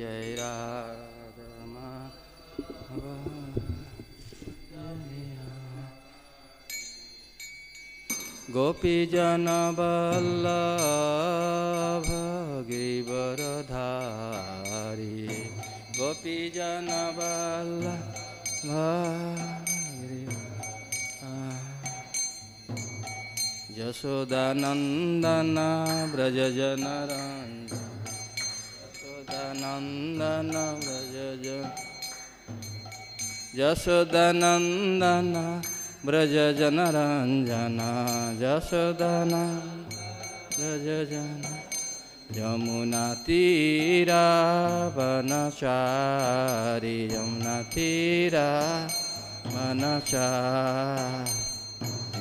जय राधा माधव गोपीजन वल्लभ गिरिवरधारी गोपीजन वल्लभ यशोदानंदन व्रजजनरंजन यशोदानंदन व्रजजन यशोदानंदन व्रजजनरंजन यशोदानंदन व्रजजन यमुना तीरा वनचारी यमुना तीरा वनचारी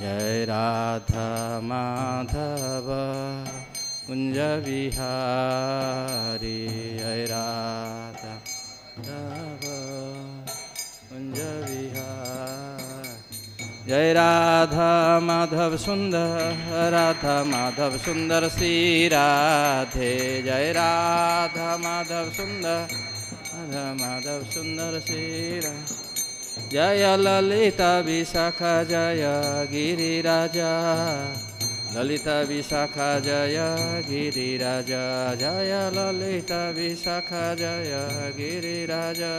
जय राधा माधव कुंज विहारी जय राधा माधव कुंज विहारी जय राधा माधव सुंदर श्री राधे जय राधा माधव सुंदर श्री राधे जय ललिता विशाखा जय गिरिराजा ललिता विशाखा जय गिरिराजा जय ललिता विशाखा जय गिरिराजा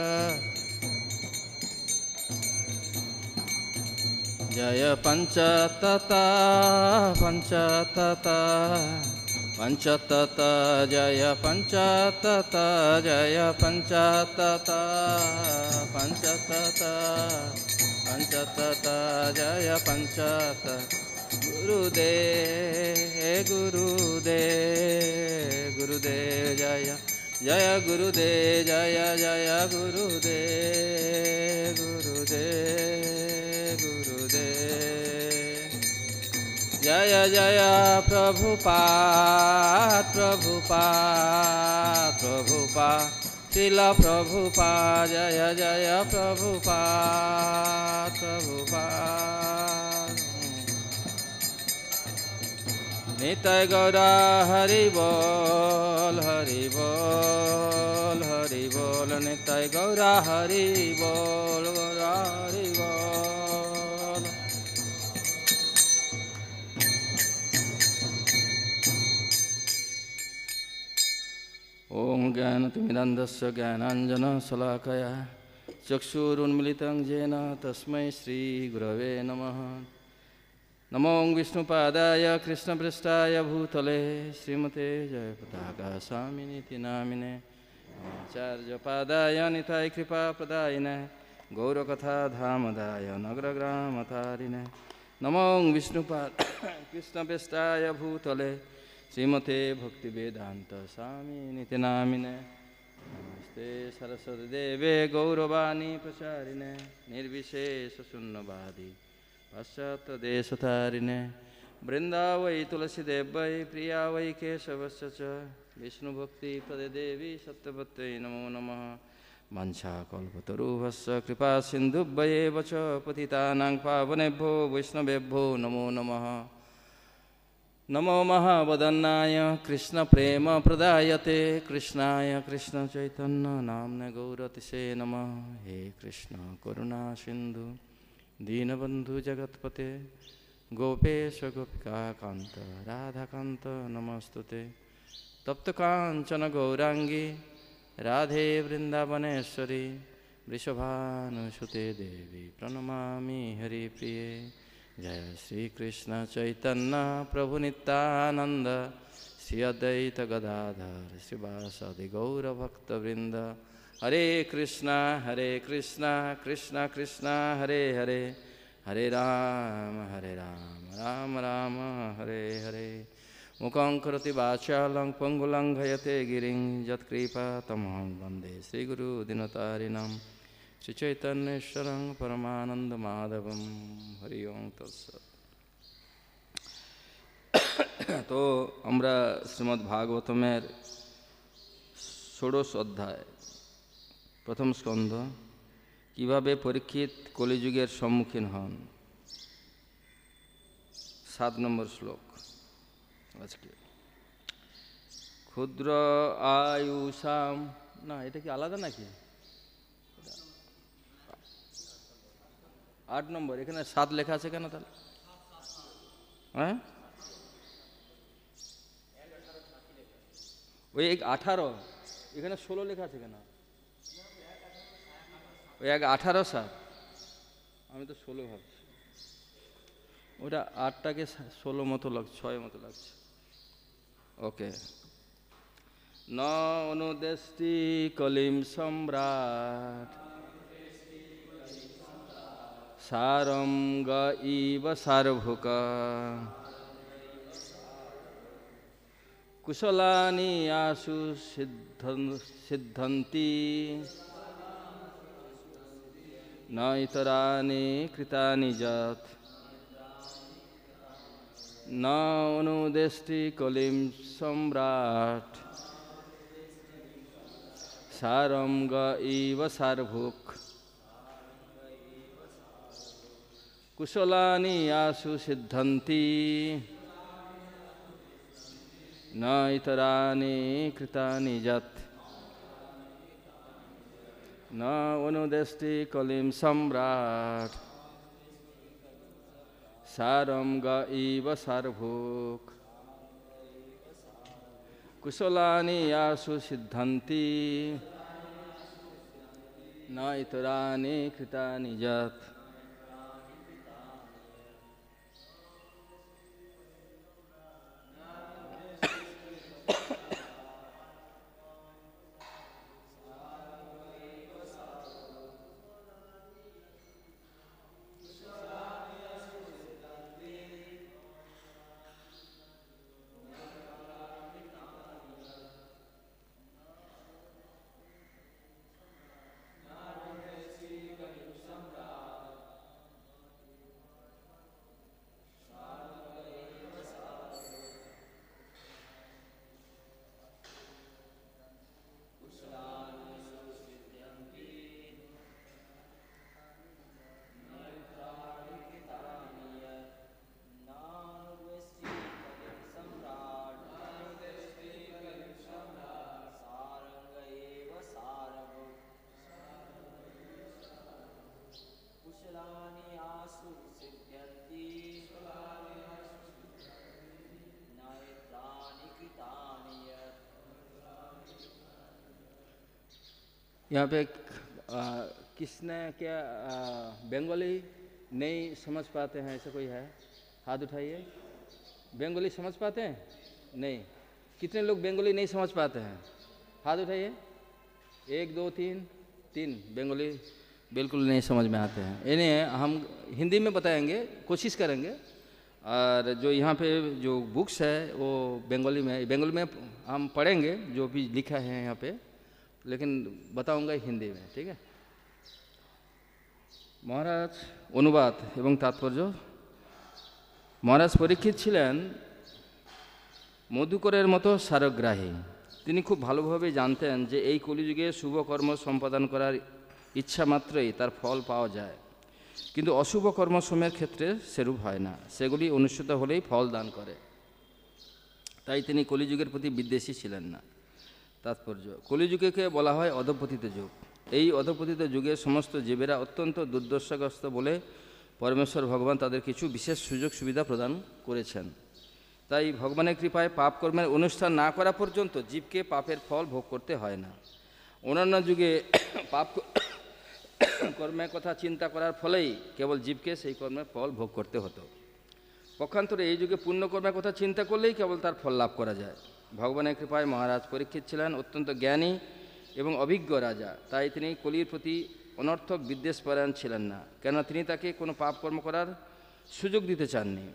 जय पंचतता पंचतता जय पंचतता जय पंचतता पंचतता पंचतता जय पंचतता गुरुदेव जय जय गुरुदेव जय जय गुरुदेव जय जय प्रभुपाद श्रील प्रभुपाद जय जय प्रभुपाद निताय गौरा हरि बोल निताय गौरा हरि बोल गौरा हरि बोल ओम ज्ञानतिमिरन्धस्य ज्ञानाञ्जनशलाकया चक्षुरुन्मिलितं येन तस्मै श्रीगुरवे नमः नमो विष्णुपादाय कृष्णपृष्ठाय भूतले श्रीमते जयपताका स्वामिनीति नामिने आचार्यपादाय निताय कृपाप्रदायिने गौरकथाधामदाय नगरग्रामतारिणे नमो विष्णुपाद कृष्णपृष्ठाय भूतले श्रीमते भक्तिवेदांत स्वामिनीति नामिने नमस्ते सरस्वती देवे गौरवाणी प्रचारिणे निर्विशेष शून्यवादी पाश्चात्य देशतारिणे वृंदावै तुलसीदेव वै प्रिया वै केशवस्य च विष्णुभक्ति प्रदे देवी सत्यवत्यै नमो नमः वंशाकल्पतरुभ्यश्च कृपा सिन्धुभ्यैव च पतितानां पावनेभ्यो वैष्णवेभ्यो नमो नमः नमो महावदन्नाय कृष्ण प्रेम प्रदायते कृष्णाय कृष्ण चैतन्य नाम्ने गौरतिसे नमः हे कृष्ण करुणा सिंधु दीनबंधु जगत्पते गोपेश गोपिका कांत राधाकांत नमस्तुते तप्त कांचन गौरांगी राधे वृंदावनेश्वरी वृषभानुसुते देवी प्रणमामि हरिप्रिये जय श्री कृष्ण चैतन्य प्रभु नित्यानंद श्री अद्वैत गदाधर श्रीवासादि गौरभक्तवृंद हरे कृष्णा कृष्ण कृष्ण हरे हरे हरे राम राम राम हरे हरे मुखं करोति वाचालं पंगुलं घयते गिरिं यत्कृपातमहं वन्दे श्रीगुरुदिनतारिणं श्रीचैतन्येश्वरं परमानंदमाधवं हरि ओं तत्सत्। तो আমরা শ্রীমদ্ ভাগবতমের ষোড়শ অধ্যায় প্রথম স্কন্ধ কিভাবে পরীক্ষিত কলিযুগের সম্মুখীন হন 7 নম্বর শ্লোক আজকে। ক্ষুদ্র আয়ুষাম না, এটা কি আলাদা নাকি? 8 নম্বর, এখানে 7 লেখা আছে কেন তাহলে? হ্যাঁ, ওই 18, এখানে 16 লেখা আছে কেন? ওই 18 7, আমি তো 16 ভাবছি। ওটা 8টাকে 16 মতো লাগছে, 6 মতো লাগছে। ওকে। ন অনুদেষ্টি কলিম সম্রাট সারম গ ইব সারভুক কুশলানি আশু সিদ্ধন্তি ন ইতরানি কৃতানি যৎ। ন অনুদেষ্টি কলিম সম্রাট সারম গ ইব সারভুক কুশলানি আশু সিদ্ধন্তি ন ইতরানি কৃতানি যৎ। ন অনুদেষ্টি কলিম সম্রাট সারম গ ইব সারভুক কুশলানি আশু সিদ্ধন্তি ন ইতরানি কৃতানি যৎ। यहाँ पे किसने क्या बंगाली नहीं समझ पाते हैं, ऐसा कोई है? हाथ उठाइए। बंगाली समझ पाते हैं? नहीं। कितने लोग बंगाली नहीं समझ पाते हैं? हाथ उठाइए। 1 2 3 3 बंगाली बिल्कुल नहीं समझ में आते हैं। इन्हें हम हिंदी में बताएंगे, कोशिश करेंगे। और जो यहाँ पे जो बुक्स है वो बंगाली में हम पढ़ेंगे जो भी लिखा है यहाँ पे, लेकिन बताऊंगा हिंदी में, ठीक है? মহারাজ অনুবাদ এবং তাৎপর্য। মহারাজ পরীক্ষিত ছিলেন মধুকরের মতো সারগ্রাহী। তিনি খুব ভালোভাবে জানতেন যে এই কলিযুগে শুভ কর্ম সম্পাদন করার ইচ্ছা মাত্রই তার ফল পাওয়া যায়, কিন্তু অশুভ কর্মসমূহের ক্ষেত্রে সেরূপ হয় না, সেগুলি অনুষ্ঠিত হলেই ফল দান করে। তাই তিনি কলিযুগের প্রতি বিদ্বেষী ছিলেন না। তাৎপর্য: কলিযুগকে বলা হয় অধঃপতিত যুগ। এই অধঃপতিত যুগে সমস্ত জীবেরা অত্যন্ত দুর্দশাগ্রস্ত বলে পরমেশ্বর ভগবান তাদের কিছু বিশেষ সুযোগ সুবিধা প্রদান করেছেন। তাই ভগবানের কৃপায় পাপ কর্মের অনুষ্ঠান না করা পর্যন্ত জীবকে পাপের ফল ভোগ করতে হয় না। অন্যান্য যুগে পাপ কর্মের কথা চিন্তা করার ফলেই কেবল জীবকে সেই কর্মের ফল ভোগ করতে হতো। পক্ষান্তরে এই যুগে পুণ্যকর্মের কথা চিন্তা করলেই কেবল তার ফল লাভ করা যায়। ভগবানের কৃপায় মহারাজ পরীক্ষিত ছিলেন অত্যন্ত জ্ঞানী এবং অভিজ্ঞ রাজা। তাই তিনি কলির প্রতি অনর্থক বিদ্বেষপরায়ণ ছিলেন না, কেননা তিনি তাকে কোনো পাপকর্ম করার সুযোগ দিতে চাননি।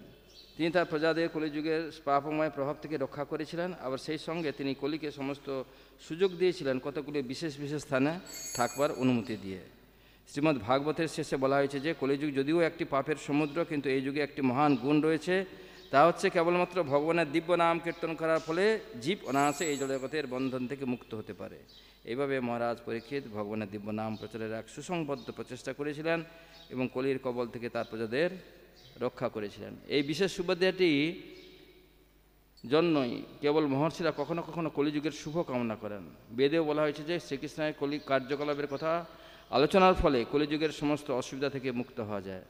তিনি তার প্রজাদের কলিযুগের পাপময় প্রভাব থেকে রক্ষা করেছিলেন। আবার সেই সঙ্গে তিনি কলিকে সমস্ত সুযোগ দিয়েছিলেন কতগুলি বিশেষ বিশেষ স্থানে থাকবার অনুমতি দিয়ে। শ্রীমদ্ ভাগবতের শেষে বলা হয়েছে যে কলিযুগ যদিও একটি পাপের সমুদ্র, কিন্তু এই যুগে একটি মহান গুণ রয়েছে, তা হচ্ছে কেবলমাত্র ভগবানের দিব্য নাম কীর্তন করার ফলে জীব অনায়াসে এই জড়জগতের বন্ধন থেকে মুক্ত হতে পারে। এইভাবে মহারাজ পরীক্ষিত ভগবানের দিব্য নাম প্রচারের এক সুসংবদ্ধ প্রচেষ্টা করেছিলেন এবং কলির কবল থেকে তার প্রজাদের রক্ষা করেছিলেন। এই বিশেষ সুবিধাটি জন্যই কেবল মহর্ষিরা কখনো কখনো কলিযুগের শুভ কামনা করেন। বেদেও বলা হয়েছে যে শ্রীকৃষ্ণের কলি কার্যকলাপের কথা আলোচনার ফলে কলিযুগের সমস্ত অসুবিধা থেকে মুক্ত হওয়া যায়।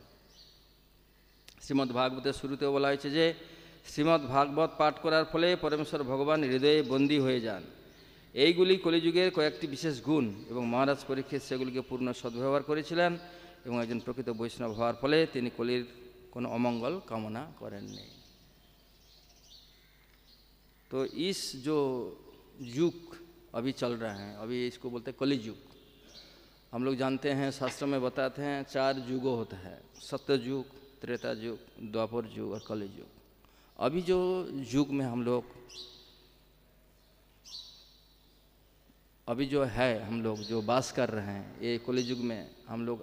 শ্রীমদ্ ভাগবতের শুরুতেও বলা হয়েছে যে শ্রীমদ্ ভাগবত পাঠ করার ফলে পরমেশ্বর ভগবান হৃদয়ে বন্দী হয়ে যান। এইগুলি কলিযুগের কয়েকটি বিশেষ গুণ এবং মহারাজ পরীক্ষিত সেগুলিকে পূর্ণ সদ্ব্যবহার করেছিলেন এবং একজন প্রকৃত বৈষ্ণব হওয়ার ফলে তিনি কলির কোনো অমঙ্গল কামনা করেননি। तो इस जो युग अभी चल रहा है, अभी इसको बोलते हैं कली युग। हम लोग जानते हैं, शास्त्र में बताते हैं 4 युगों होता है, सत्य युग, त्रेता युग, द्वापर युग और कली युग। अभी जो युग में हम लोग अभी जो है हम लोग जो वास कर रहे हैं, ये कली युग में हम लोग,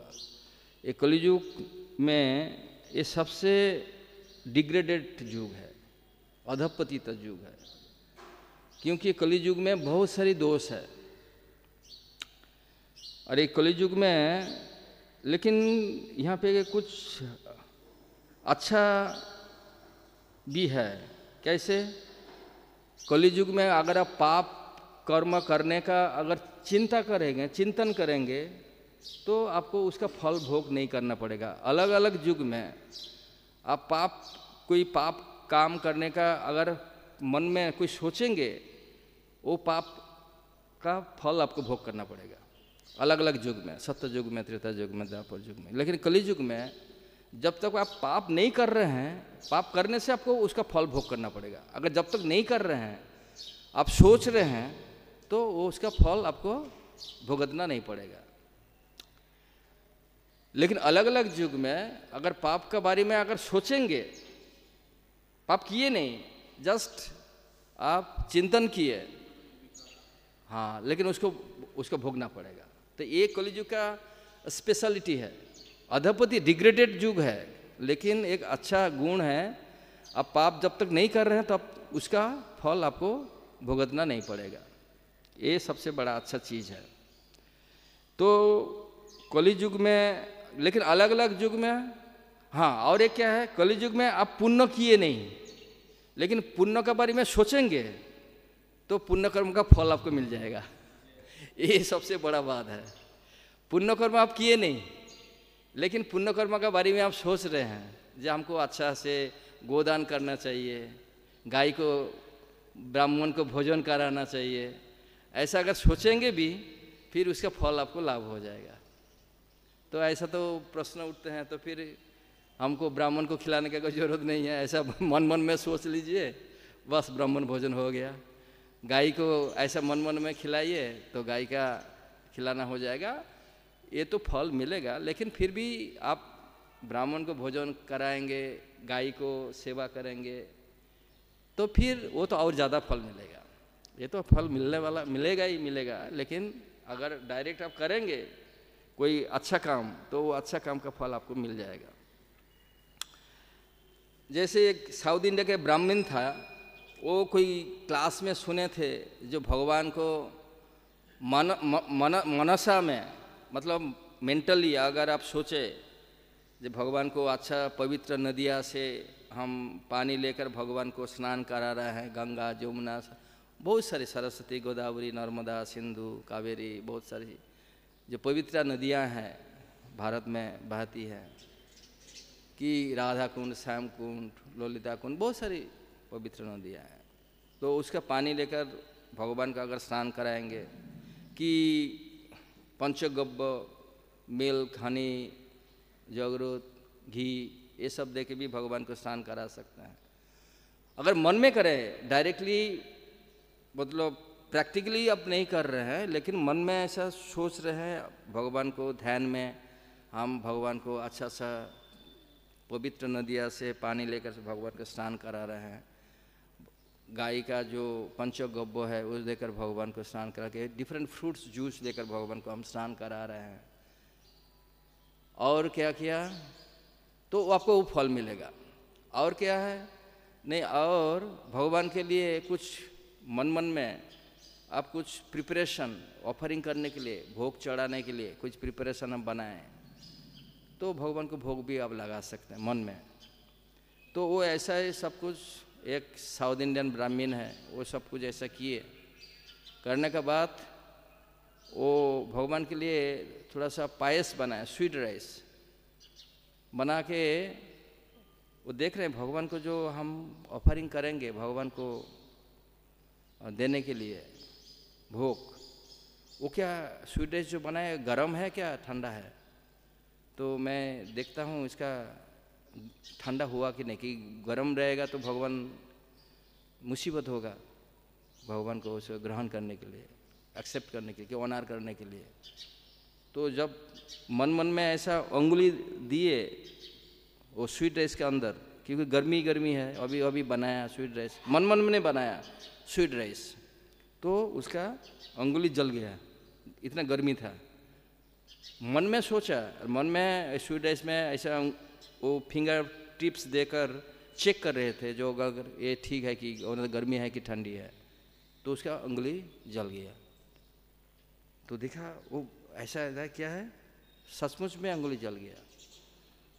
ये कली युग में ये सबसे डिग्रेडेड युग है, अधपतित युग है, क्योंकि कलियुग में बहुत सारी दोष है। और एक कलियुग में लेकिन यहाँ पे कुछ अच्छा भी है। कैसे? कलियुग में अगर आप पाप कर्म करने का अगर चिंतन करेंगे तो आपको उसका फल भोग नहीं करना पड़ेगा। अलग अलग युग में आप कोई पाप काम करने का अगर मन में कोई सोचेंगे, वो पाप का फल आपको भोग करना पड़ेगा। अलग अलग युग में, सत्य युग में, त्रेता युग में, द्वापर युग में। लेकिन कली युग में जब तक आप पाप नहीं कर रहे हैं, पाप करने से आपको उसका फल भोग करना पड़ेगा। अगर जब तक नहीं कर रहे हैं, आप सोच रहे हैं, तो वो उसका फल आपको भुगतना नहीं पड़ेगा। लेकिन अलग अलग युग में अगर पाप के बारे में अगर सोचेंगे, पाप किए नहीं, जस्ट आप चिंतन किए, हाँ, लेकिन उसको भोगना पड़ेगा। तो ये कलियुग का स्पेशलिटी है। अधपति डिग्रेडेड युग है, लेकिन एक अच्छा गुण है, आप पाप जब तक नहीं कर रहे हैं तब उसका फल आपको भुगतना नहीं पड़ेगा। ये सबसे बड़ा अच्छा चीज़ है। तो कलियुग में, लेकिन अलग अलग युग में, हाँ, और एक क्या है, कलियुग में आप पुण्य किए नहीं, लेकिन पुण्य के बारे में सोचेंगे तो पुण्य कर्म का फल आपको मिल जाएगा। ये सबसे बड़ा बात है। पुण्य कर्म आप किए नहीं, लेकिन पुण्य कर्म के बारे में आप सोच रहे हैं जो हमको अच्छा से गोदान करना चाहिए, गाय को, ब्राह्मण को भोजन कराना चाहिए, ऐसा अगर सोचेंगे भी, फिर उसका फल आपको लाभ हो जाएगा। तो ऐसा तो प्रश्न उठते हैं, तो फिर हमको ब्राह्मण को खिलाने की कोई ज़रूरत नहीं है, ऐसा मन में सोच लीजिए, बस ब्राह्मण भोजन हो गया। गाय को ऐसा मन में खिलाइए तो गाय का खिलाना हो जाएगा, ये तो फल मिलेगा। लेकिन फिर भी आप ब्राह्मण को भोजन कराएंगे, गाय को सेवा करेंगे, तो फिर वो तो और ज़्यादा फल मिलेगा। ये तो फल मिलेगा ही मिलेगा। लेकिन अगर डायरेक्ट आप करेंगे कोई अच्छा काम, तो वो अच्छा काम का फल आपको मिल जाएगा। जैसे एक साउथ इंडिया के ब्राह्मण था, वो कोई क्लास में सुने थे जो भगवान को मनसा में, मतलब मेंटली अगर आप सोचे जो भगवान को अच्छा पवित्र नदिया से हम पानी लेकर भगवान को स्नान करा रहे हैं, गंगा, जमुना, बहुत सारी, सरस्वती, गोदावरी, नर्मदा, सिंधु, कावेरी, बहुत सारी जो पवित्र नदियां हैं भारत में बहती हैं, कि राधा कुंड, श्याम कुंड, ललिता कुंड, बहुत सारी पवित्र नदियाँ हैं। तो उसका पानी लेकर भगवान का अगर स्नान कराएंगे, कि पंचगव्य, मिल्क, हनी, जगरूत, घी, ये सब दे के भी भगवान को स्नान करा सकते हैं। अगर मन में करें, डायरेक्टली मतलब प्रैक्टिकली आप नहीं कर रहे हैं, लेकिन मन में ऐसा सोच रहे हैं, भगवान को ध्यान में हम भगवान को अच्छा सा पवित्र नदिया से पानी लेकर भगवान को स्नान करा रहे हैं, गाय का जो पंचगव्य है उस देकर भगवान को स्नान करा के, डिफरेंट फ्रूट्स जूस देकर भगवान को हम स्नान करा रहे हैं, और क्या किया तो आपको वो फल मिलेगा। और क्या है, नहीं, और भगवान के लिए कुछ मन में आप कुछ प्रिपरेशन ऑफरिंग करने के लिए, भोग चढ़ाने के लिए कुछ प्रिपरेशन हम बनाएं, तो भगवान को भोग भी आप लगा सकते हैं मन में। तो वो ऐसा ही सब कुछ एक साउथ इंडियन ब्राह्मण है, वो सब कुछ ऐसा किए। करने के बाद वो भगवान के लिए थोड़ा सा पायस बनाया, स्वीट राइस बना के वो देख रहे हैं भगवान को जो हम ऑफरिंग करेंगे भगवान को देने के लिए भोग, वो क्या स्वीट राइस जो बनाया गरम है क्या ठंडा है? तो मैं देखता हूँ इसका ठंडा हुआ कि नहीं, कि गरम रहेगा तो भगवान मुसीबत होगा भगवान को उसे ग्रहण करने के लिए, एक्सेप्ट करने के लिए, ऑनर करने के लिए। तो जब मन मन में ऐसा उंगली दिए वो स्वीट राइस के अंदर, क्योंकि गर्मी गर्मी है, अभी अभी बनाया स्वीट राइस, मन मन में बनाया स्वीट राइस, तो उसका उंगली जल गया, इतना गर्मी था। मन में सोचा, मन में स्वीट राइस में ऐसा वो फिंगर टिप्स देकर चेक कर रहे थे जो अगर ये ठीक है कि गर्मी है कि ठंडी है, तो उसका उंगली जल गया। तो देखा वो ऐसा क्या है, सचमुच में उंगली जल गया।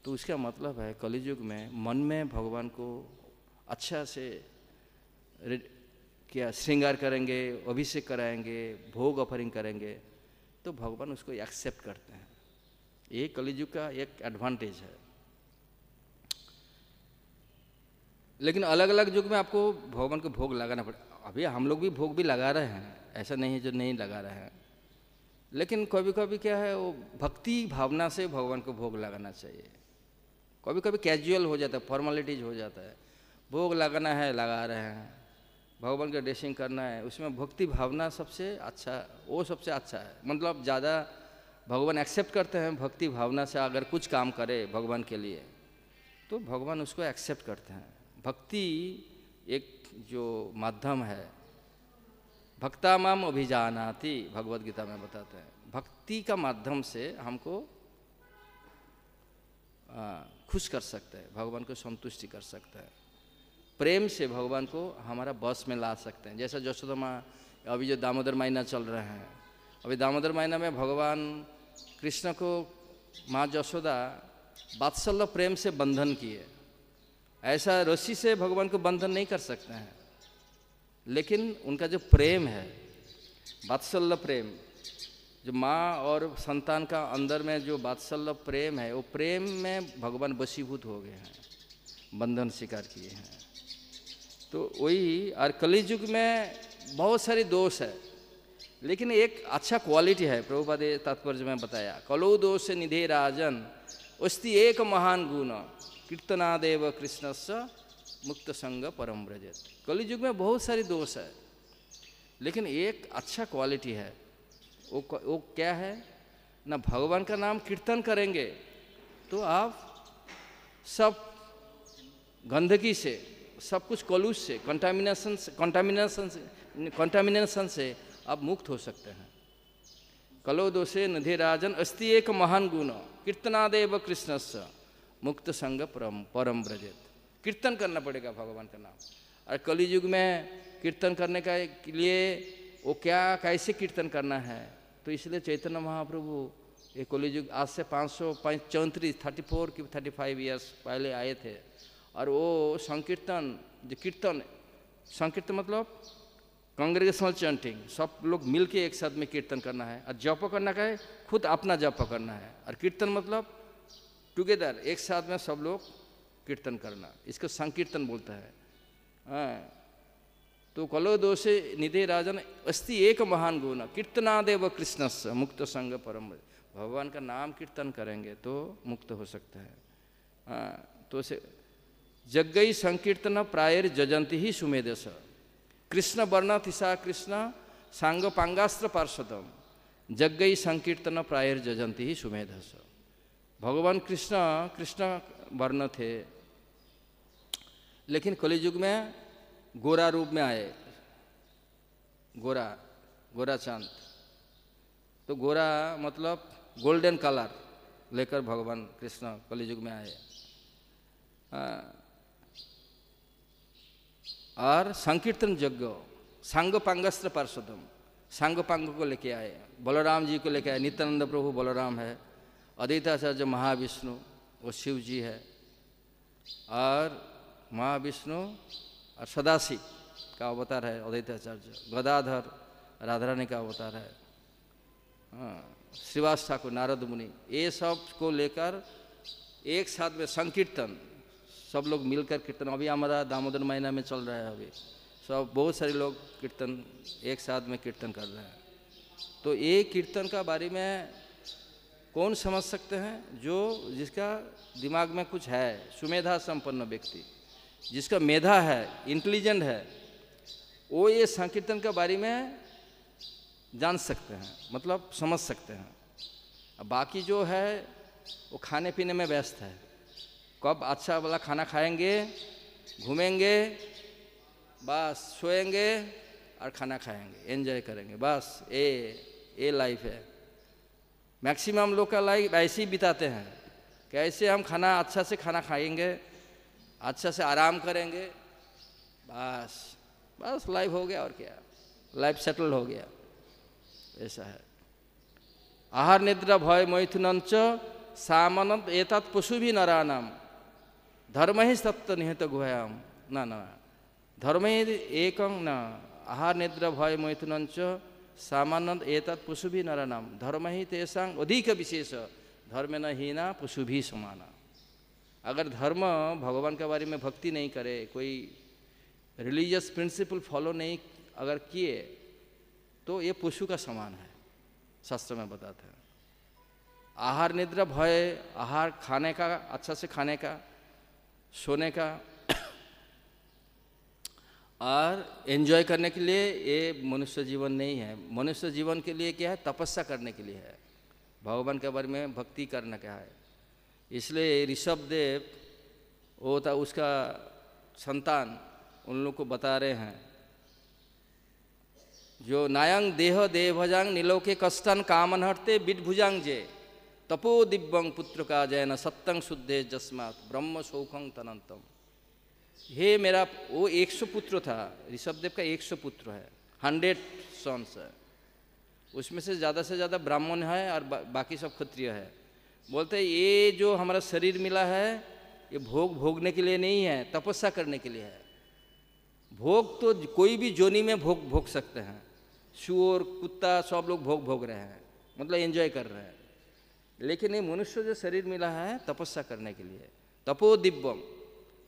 तो उसका मतलब है कलियुग में मन में भगवान को अच्छा से क्या श्रृंगार करेंगे, अभिषेक कराएंगे, भोग ऑफरिंग करेंगे, तो भगवान उसको एक्सेप्ट करते हैं। ये कलियुग का एक एडवांटेज है। लेकिन अलग अलग युग में आपको भगवान को भोग लगाना पड़ेगा। अभी हम लोग भी भोग भी लगा रहे हैं, ऐसा नहीं है जो नहीं लगा रहे हैं, लेकिन कभी कभी क्या है वो भक्ति भावना से भगवान को भोग लगाना चाहिए। कभी कभी कैजुअल हो जाता है, फॉर्मेलिटीज हो जाता है, भोग लगाना है लगा रहे हैं, भगवान का ड्रेसिंग करना है, उसमें भक्ति भावना सबसे अच्छा, वो सबसे अच्छा है। मतलब ज़्यादा भगवान एक्सेप्ट करते हैं भक्ति भावना से। अगर कुछ काम करे भगवान के लिए तो भगवान उसको एक्सेप्ट करते हैं। भक्ति एक जो माध्यम है, भक्ता माम अभिजानाति, भगवत गीता में बताते हैं, भक्ति का माध्यम से हमको खुश कर सकते हैं, भगवान को संतुष्टि कर सकते हैं, प्रेम से भगवान को हमारा बस में ला सकते हैं। जैसा यशोदा माँ, अभी जो दामोदर महीना चल रहे हैं, अभी दामोदर महीना में भगवान कृष्ण को माँ यशोदा वात्सल्य प्रेम से बंधन किए। ऐसा रस्सी से भगवान को बंधन नहीं कर सकते हैं, लेकिन उनका जो प्रेम है, वात्सल्य प्रेम, जो माँ और संतान का अंदर में जो वात्सल्य प्रेम है, वो प्रेम में भगवान वशीभूत हो गए हैं, बंधन स्वीकार किए हैं। तो वही, और कलियुग में बहुत सारे दोष है, लेकिन एक अच्छा क्वालिटी है। प्रभुपाद तात्पर्य में बताया, कलो दोष निधे राजन अस्ति एक महान गुण कीर्तनादेव कृष्णस्य मुक्त संग परम व्रजेत। कलियुग में बहुत सारे दोष है, लेकिन एक अच्छा क्वालिटी है। वो क्या है ना, भगवान का नाम कीर्तन करेंगे तो आप सब गंदगी से, सब कुछ कलुष से, कंटामिनेशन से आप मुक्त हो सकते हैं। कलो दोषे निधे राजन अस्ति एक महान गुण कीर्तनादेव कृष्णस्य मुक्त संग परम व्रजेत। कीर्तन करना पड़ेगा भगवान का नाम। और कलियुग में कीर्तन करने का लिए वो क्या, कैसे कीर्तन करना है, तो इसलिए चैतन्य महाप्रभु ये कलियुग आज से 35 ईयर्स पहले आए थे, और वो संकीर्तन, जो कीर्तन, संकीर्तन मतलब कांग्रेगेशनल चैंटिंग, सब लोग मिलके एक साथ में कीर्तन करना है। और जप करना का है, खुद अपना जप करना है। और कीर्तन मतलब टुगेदर, एक साथ में सब लोग कीर्तन करना, इसको संकीर्तन बोलता है। तो कलो दोषे निधे राजन अस्ति एक महान गुण कीर्तनादेव कृष्णस्य मुक्त संग परम। भगवान का नाम कीर्तन करेंगे तो मुक्त हो सकता है। तो से जग्गई संकीर्तन प्रायर जजंती ही सुमेधस कृष्ण वर्ण थिसा कृष्ण सांग पांगास्त्र पार्षदम जग्गई संकीर्तन प्रायर जजंती ही सुमेधस। भगवान कृष्ण वर्ण थे, लेकिन कलियुग में गोरा रूप में आए, गोरा चांद। तो गोरा मतलब गोल्डन कलर लेकर भगवान कृष्ण कलियुग में आए। और संकीर्तन यज्ञ सांग पांगस्त्र पार्षदम, सांग पांग को लेके आए, बलराम जी को लेके आए। नित्यानंद प्रभु बलराम है, अद्वैताचार्य महाविष्णु वो शिव जी है, और महाविष्णु और सदाशिव का अवतार है अद्वैताचार्य, गदाधर राधारानी का अवतार है, हाँ, श्रीवास ठाकुर, नारद मुनि, ये सब को लेकर एक साथ में संकीर्तन, सब लोग मिलकर कीर्तन, अभी हमारा दामोदर महीना में चल रहा है, अभी सब बहुत सारे लोग कीर्तन एक साथ में कीर्तन कर रहे हैं। तो ये कीर्तन का बारे में कौन समझ सकते हैं? जो जिसका दिमाग में कुछ है, सुमेधा संपन्न व्यक्ति, जिसका मेधा है, इंटेलिजेंट है, वो ये संकीर्तन के बारे में जान सकते हैं, मतलब समझ सकते हैं। अब बाकी जो है वो खाने पीने में व्यस्त है, कब अच्छा वाला खाना खाएंगे, घूमेंगे, बस सोएंगे और खाना खाएंगे, एंजॉय करेंगे, बस ये लाइफ है। मैक्सिमम लोग का लाइफ ऐसे ही बिताते हैं, कैसे हम खाना अच्छा से खाना खाएंगे, अच्छा से आराम करेंगे, बस लाइफ हो गया, और क्या, लाइफ सेटल हो गया, ऐसा है। आहार निद्रा भय मैथुनंच सामनत एतत् पशु भी नरानाम धर्म ही सत्य निहित गुहायाम ना धर्म ही एकं न आहार निद्रा भय मैथुनंच सामानंद एतत् पशु भी नरानाम धर्म ही तेषां अधिक विशेष धर्म न हीना पशु भी समाना। अगर धर्म भगवान के बारे में भक्ति नहीं करे, कोई रिलीजियस प्रिंसिपल फॉलो नहीं अगर किए, तो ये पशु का समान है, शास्त्र में बताते हैं। आहार निद्रा भय, आहार खाने का, अच्छा से खाने का, सोने का और एंजॉय करने के लिए, ये मनुष्य जीवन नहीं है। मनुष्य जीवन के लिए क्या है? तपस्या करने के लिए है, भगवान के बारे में भक्ति करना क्या है। इसलिए ऋषभ देव वो था, उसका संतान उन लोग को बता रहे हैं, जो नायंग देह देवभजांग नीलोके कष्टन कामन हरते बिटभुजांग जे तपो दिव्यंग पुत्र का जैन सत्यं शुद्धे जस्मात ब्रह्म सौखं तनंतम। हे मेरा, वो 100 पुत्र था, ऋषभदेव का 100 पुत्र है, 100 सन्स है, उसमें से ज़्यादा ब्राह्मण है और बाकी सब क्षत्रिय है। बोलते हैं ये जो हमारा शरीर मिला है ये भोगने के लिए नहीं है, तपस्या करने के लिए है। भोग तो कोई भी जोनी में भोग सकते हैं, शुअर कुत्ता सब लोग भोग रहे हैं, मतलब एंजॉय कर रहे हैं। लेकिन ये मनुष्य जो शरीर मिला है तपस्या करने के लिए, तपो दिव्यम,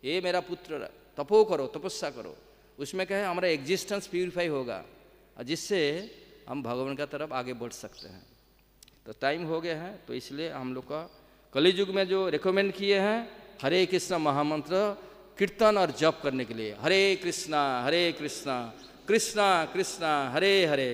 ये मेरा पुत्र तपो करो, तपस्या करो, उसमें क्या है हमारा एग्जिस्टेंस प्यूरिफाई होगा और जिससे हम भगवान का तरफ आगे बढ़ सकते हैं। तो टाइम हो गया है, तो इसलिए हम लोग का कलियुग में जो रिकमेंड किए हैं हरे कृष्ण महामंत्र कीर्तन और जप करने के लिए, हरे कृष्णा कृष्णा कृष्णा हरे हरे